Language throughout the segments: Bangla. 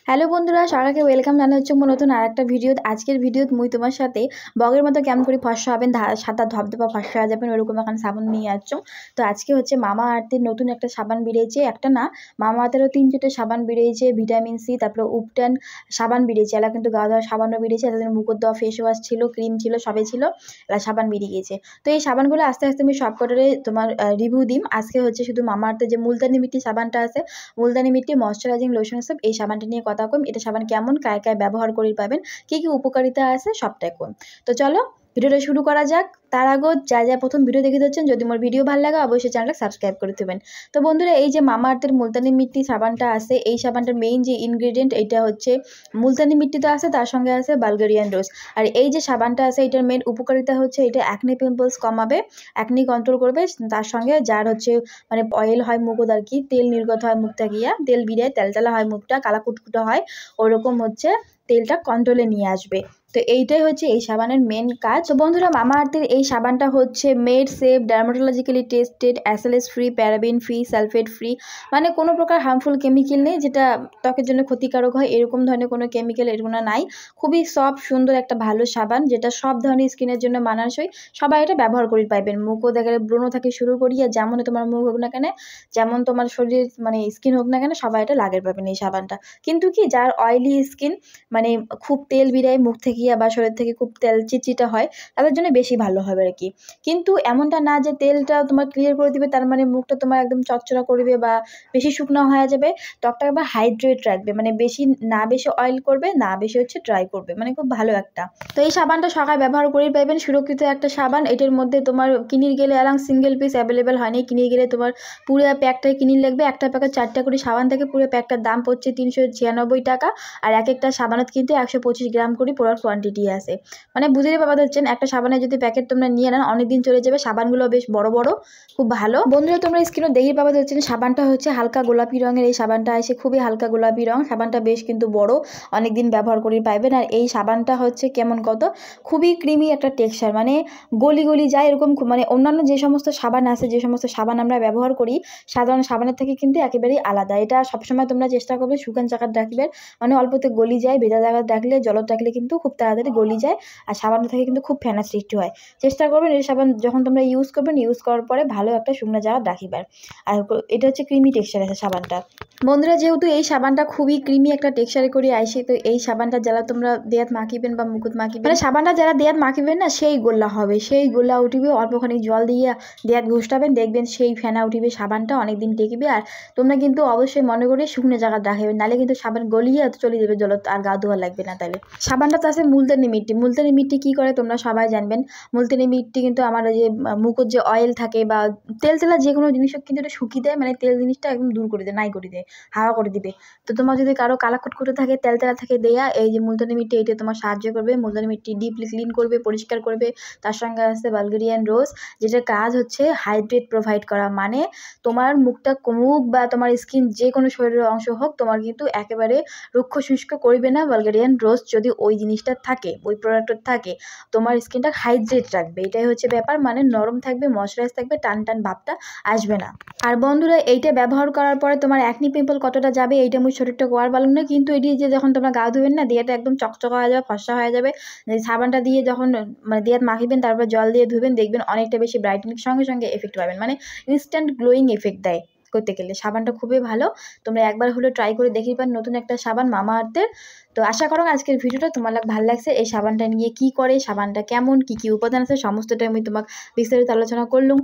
হ্যালো বন্ধুরা, সবাইকে ওয়েলকাম জানাচ্ছি আমার নতুন আরেকটা ভিডিও। আজকের ভিডিওত মুই তোমার সাথে বগের মতো কেমন করে ফর্সা হবেন, সাদা ধবধবা ফর্সা হয়ে যাবেন ওরকম এখন সাবান নিয়ে আসছো। তো আজকে হচ্ছে মামা আর্থের নতুন একটা সাবান বেরিয়েছে, একটা না মামা আর্থেরও 3-4টে সাবান বেরিয়েছে, ভিটামিন সি, তারপরে উপটান সাবান বেরিয়েছে। এলা কিন্তু গা ধোয়ার সাবানও বেরিয়েছে, এতদিন মুখর দেওয়া ফেস ওয়াশ ছিল, ক্রিম ছিল, সবই ছিল, এলা সাবান বেরিয়ে গিয়েছে। তো এই সাবানগুলো আস্তে আস্তে আমি সবকটারে তোমার রিভিউ দিম। আজকে হচ্ছে শুধু মামা আর্থের যে মুলতানি মিট্টি সাবানটা আছে, মুলতানি মিট্টি ময়শ্চারাইজিং লোশন সব, এই সাবানটা নিয়ে কথা কম। এটা সাবান কেমন, কায় কায় ব্যবহার করি পাবেন, কি কি উপকারিতা আছে সবটাই কম। তো চলো ভিডিওটা শুরু করা যাক। তার আগে যা প্রথম ভিডিও দেখে দিচ্ছেন, যদি মোর ভিডিও ভালো লাগে অবশ্যই চ্যানেলটা সাবস্ক্রাইব করে দেবেন। তো বন্ধুরা, এই যে মামা আর্থের মুলতানি মিট্টি সাবানটা আছে, এই সাবানটার মেইন যে ইনগ্রেডিয়েন্ট এটা হচ্ছে মুলতানি মিট্টি তো আছে, তার সঙ্গে আছে বালগেরিয়ান রোজ। আর এই যে সাবানটা আছে এটার মেইন উপকারিতা হচ্ছে এটা অ্যাকনি পিম্পলস কমাবে, অ্যাকনি কন্ট্রোল করবে। তার সঙ্গে যার হচ্ছে মানে অয়েল হয় মুখত আর কি, তেল নির্গত হয় মুখটা গিয়া, তেল বিড়ায় তেলতেলা হয় মুখটা, কালা কুটকুটা হয়, ওরকম হচ্ছে তেলটা কন্ট্রোলে নিয়ে আসবে। তো এইটাই হচ্ছে এই সাবানের মেন কাজ। তো বন্ধুরা, মামা আর্থের এই সাবানটা হচ্ছে made safe, dermatologically tested, SLS free, paraben free, sulphate free, মানে কোনো প্রকার হার্মফুল কেমিক্যাল নেই যেটা ত্বকের জন্য ক্ষতিকারক হয়, এরকম ধরনের কোনো কেমিক্যাল এরগুলো নাই। খুবই সফট সুন্দর একটা ভালো সাবান, যেটা সব ধরনের স্কিনের জন্য মানানসই। সবাই এটা ব্যবহার করে পাইবেন। মুখও দেখা ব্রণ থেকে শুরু করিয়া যেমন তোমার মুখ হোক না কেন, যেমন তোমার শরীর মানে স্কিন হোক না কেন, সবাই এটা লাগিয়ে পাবেন এই সাবানটা। কিন্তু কি যার অয়েলি স্কিন, মানে খুব তেল বিরায় মুখ থেকে বা শরীর থেকে খুব তেল চিটচিটা হয়, তাদের জন্য বেশি ভালো হবে আর কি। কিন্তু এমনটা না যে তেলটা তোমার ক্লিয়ার করে দিবে, তার মানে মুখটা তোমার একদম চচ্চড়া করবে বা বেশি শুকনো হয়ে যাবে। ত্বকটাকে আবার হাইড্রেট রাখবে, মানে বেশি না বেশি অয়েল করবে না বেশি হচ্ছে ড্রাই করবে, মানে খুব ভালো একটা। তো এই সাবানটা সকাল ব্যবহার করে পাইবেন, সুরক্ষিত একটা সাবান। এটার মধ্যে তোমার কিনির গেলে এলাং সিঙ্গেল পিস অ্যাভেলেবেল হয় না, কিনির গেলে তোমার পুরো প্যাকটাই কিনির লাগবে। একটা প্যাকেট 4টা করে সাবান থেকে, পুরো প্যাকটার দাম পড়ছে 396 টাকা। আর এক একটা সাবানত কিন্তু 125 গ্রাম করে পুরো কোয়ান্টিটি আছে, মানে বুঝতে পারবা যাচ্ছেন একটা সাবানের যদি প্যাকেট তোমরা নিয়ে নেন অনেকদিন চলে যাবে। সাবানগুলো বেশ বড় বড়, খুব ভালো। বন্ধুরা, তোমরা স্ক্রিনে দেখে পাবা যাচ্ছেন সাবানটা হচ্ছে হালকা গোলাপি রঙের। এই সাবানটা আছে খুবই হালকা গোলাপি রং, সাবানটা বেশ কিন্তু বড়, অনেকদিন ব্যবহার করে পাইবেন। আর এই সাবানটা হচ্ছে কেমন কত খুবই ক্রিমি একটা টেক্সচার, মানে গলি গলি যায় এরকম, মানে অন্যান্য যে সমস্ত সাবান আছে, যে সমস্ত সাবান আমরা ব্যবহার করি সাধারণ সাবানের থেকে কিন্তু একেবারেই আলাদা। এটা সবসময় তোমরা চেষ্টা করবে শুকান জায়গায় রাখবে, মানে অল্পতে গলি যায়। ভেজা জায়গায় রাখলে, জলত রাখলে কিন্তু খুব তাড়াতাড়ি গলি যায়, আর সাবান থেকে কিন্তু খুব ফেনা সৃষ্টি হয়। চেষ্টা করবেন এই সাবান যখন তোমরা ইউজ করবেন, ইউজ করার পরে ভালো একটা শুকনো জায়গা রাখিবার। আর এটা হচ্ছে ক্রিমি টেক্সচার আছে সাবানটা। বন্ধুরা, যেহেতু এই সাবানটা খুবই ক্রিমি একটা টেক্সচারে করে আইসে, তো এই সাবানটা যারা তোমরা দেয়াত মাখিবেন বা মুকুত মাখিবেন, মানে সাবানটা যারা দেয়াত মাখিবেন না, সেই গোল্লা হবে, সেই গোল্লা উঠিবে। অল্পখানি জল দিয়ে দেয়াত ঘুষটাবেন, দেখবেন সেই ফেনা উঠিবে, সাবানটা অনেকদিন টেকিবে। আর তোমরা কিন্তু অবশ্যই মনে করে শুকনো জায়গা রাখবেন, নাহলে কিন্তু সাবান গলিয়ে চলে যাবে জলত, আর গা ধোয়া লাগবে না। তাহলে সাবানটা তো আছে মুলতানি মিট্টি। মুলতানি মিট্টি কি করে তোমরা সবাই জানবেন। মুলতানি মিট্টি কিন্তু আমার যে মুখের যে অয়েল থাকে বা তেল তেলা যে কোনো জিনিস কিন্তু এটা শুকিয়ে দেয়, মানে তেল জিনিসটা একদম দূর করে দেয়, নাই করে দেয়, হাওয়া করে দিবে। তো তোমার যদি কারো কালা কুটকুটে থাকে, তেল তেলা থাকে দেয়া, এই যে মুলতানি মিট্টি এটা তোমার সাহায্য করবে। মুলতানি মিট্টি ডিপলি ক্লিন করবে, পরিষ্কার করবে। তার সঙ্গে আছে বালগেরিয়ান রোজ, যেটার কাজ হচ্ছে হাইড্রেট প্রোভাইড করা, মানে তোমার মুখটা মুখ বা তোমার স্কিন যে কোনো শরীরের অংশ হোক, তোমার কিন্তু একেবারে রুক্ষ শুষ্ক করবে না বালগেরিয়ান রোজ। যদি ওই জিনিসটা থাকে, ওই প্রোডাক্টটা থাকে, তোমার স্কিনটা হাইড্রেট রাখবে, এটাই হচ্ছে ব্যাপার। মানে নরম থাকবে, ময়শ্চারাইজ থাকবে, টান টান ভাবটা আসবে না। আর বন্ধুরা, এইটা ব্যবহার করার পরে তোমার অ্যাকনি পিম্পল কতটা যাবে এইটা মুই ছোটটা কোয়ার পারলাম না, কিন্তু এটি যে যখন তোমরা গা ধুবেন না, দিয়াটা একদম চকচকা হয়ে যাবে, ফর্সা হয়ে যাবে। সাবানটা দিয়ে যখন মানে দিয়াত মাখিবেন, তারপর জল দিয়ে ধুবেন, দেখবেন অনেকটা বেশি ব্রাইটেনিং সঙ্গে সঙ্গে এফেক্ট পাবেন, মানে ইনস্ট্যান্ট গ্লোয়িং এফেক্ট দেয় করতে গেলে। সাবানটা খুবই ভালো, তোমরা একবার হলে ট্রাই করে দেখি পান, নতুন একটা সাবান মামা আর্থের। তো আশা করো আজকের ভিডিওটা তোমার ভালো লাগছে। এই সাবানটা নিয়ে কি করে, সাবানটা কেমন, কি কি উপাদান আছে, সমস্তটাই আমি তোমাকে বিস্তারিত আলোচনা করলাম।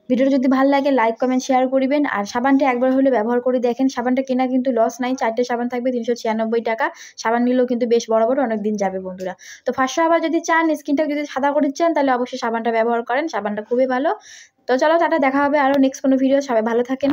ভিডিওটা যদি ভালো লাগে লাইক কমেন্ট শেয়ার করবেন। আর সাবানটা একবার হলে ব্যবহার করে দেখেন, সাবানটা কেনা কিন্তু লস নাই। 4টে সাবান থাকবে 396 টাকা, সাবান নিলেও কিন্তু বেশ বড় বড় অনেক দিন যাবে বন্ধুরা। তো ফার্স্ট আবার যদি চান স্কিনটা যদি সাদা করে চান, তাহলে অবশ্যই সাবানটা ব্যবহার করেন, সাবানটা খুবই ভালো। তো চলো টাটা, দেখা হবে আরও নেক্সট কোনো ভিডিও। সবাই ভালো থাকেন।